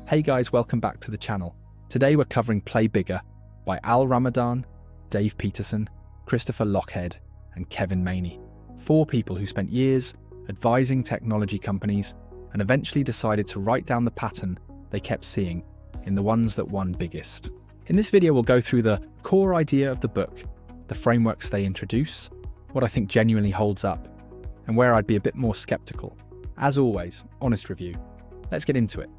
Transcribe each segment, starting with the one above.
Hey guys, welcome back to the channel. Today we're covering Play Bigger by Al Ramadan, Dave Peterson, Christopher Lochhead, and Kevin Maney. 4 people who spent years advising technology companies and eventually decided to write down the pattern they kept seeing in the ones that won biggest. In this video, we'll go through the core idea of the book, the frameworks they introduce, what I think genuinely holds up, and where I'd be a bit more skeptical. As always, honest review. Let's get into it.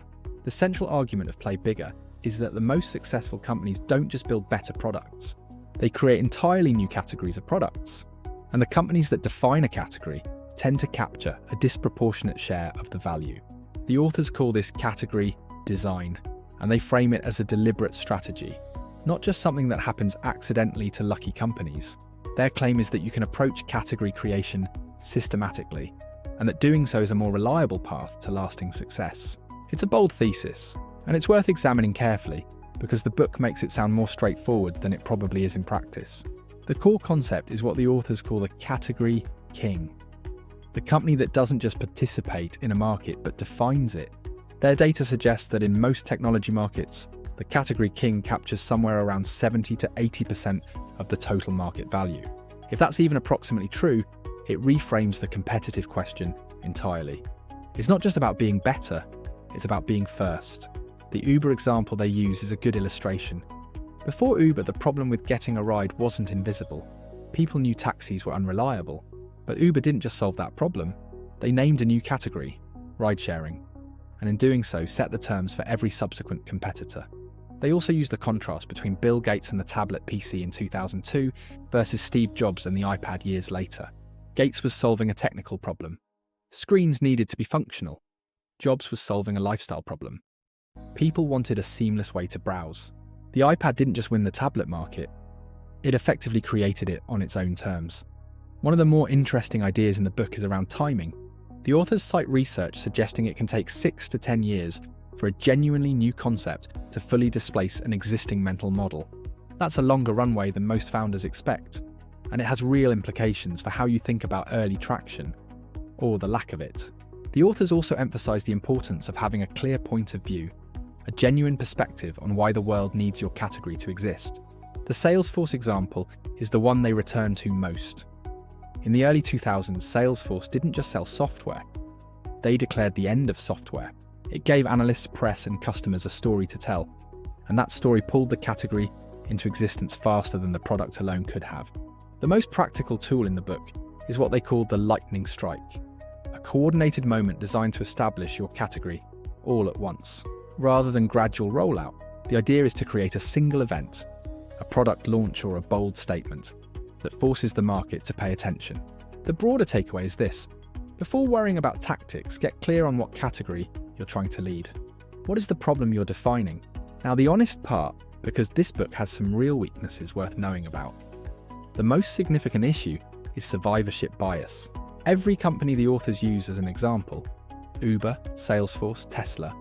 The central argument of Play Bigger is that the most successful companies don't just build better products, they create entirely new categories of products. And the companies that define a category tend to capture a disproportionate share of the value. The authors call this category design, and they frame it as a deliberate strategy, not just something that happens accidentally to lucky companies. Their claim is that you can approach category creation systematically, and that doing so is a more reliable path to lasting success. It's a bold thesis, and it's worth examining carefully because the book makes it sound more straightforward than it probably is in practice. The core concept is what the authors call the category king, the company that doesn't just participate in a market but defines it. Their data suggests that in most technology markets, the category king captures somewhere around 70 to 80% of the total market value. If that's even approximately true, it reframes the competitive question entirely. It's not just about being better, it's about being first. The Uber example they use is a good illustration. Before Uber, the problem with getting a ride wasn't invisible. People knew taxis were unreliable. But Uber didn't just solve that problem. They named a new category, ride-sharing, and in doing so set the terms for every subsequent competitor. They also used the contrast between Bill Gates and the tablet PC in 2002 versus Steve Jobs and the iPad years later. Gates was solving a technical problem. Screens needed to be functional. Jobs was solving a lifestyle problem. People wanted a seamless way to browse. The iPad didn't just win the tablet market, it effectively created it on its own terms. One of the more interesting ideas in the book is around timing. The authors cite research suggesting it can take 6 to 10 years for a genuinely new concept to fully displace an existing mental model. That's a longer runway than most founders expect, and it has real implications for how you think about early traction, or the lack of it. The authors also emphasize the importance of having a clear point of view, a genuine perspective on why the world needs your category to exist. The Salesforce example is the one they return to most. In the early 2000s, Salesforce didn't just sell software. They declared the end of software. It gave analysts, press, and customers a story to tell, and that story pulled the category into existence faster than the product alone could have. The most practical tool in the book is what they call the lightning strike, a coordinated moment designed to establish your category all at once. Rather than gradual rollout, the idea is to create a single event, a product launch or a bold statement, that forces the market to pay attention. The broader takeaway is this: before worrying about tactics, get clear on what category you're trying to lead. What is the problem you're defining? Now, the honest part, because this book has some real weaknesses worth knowing about. The most significant issue is survivorship bias. Every company the authors use as an example, Uber, Salesforce, Tesla,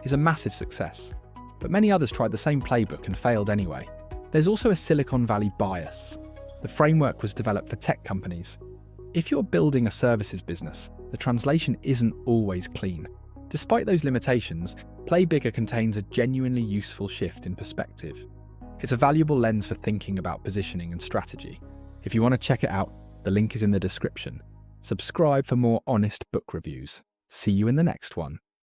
is a massive success, but many others tried the same playbook and failed anyway. There's also a Silicon Valley bias. The framework was developed for tech companies. If you're building a services business, the translation isn't always clean. Despite those limitations, Play Bigger contains a genuinely useful shift in perspective. It's a valuable lens for thinking about positioning and strategy. If you want to check it out, the link is in the description. Subscribe for more honest book reviews. See you in the next one.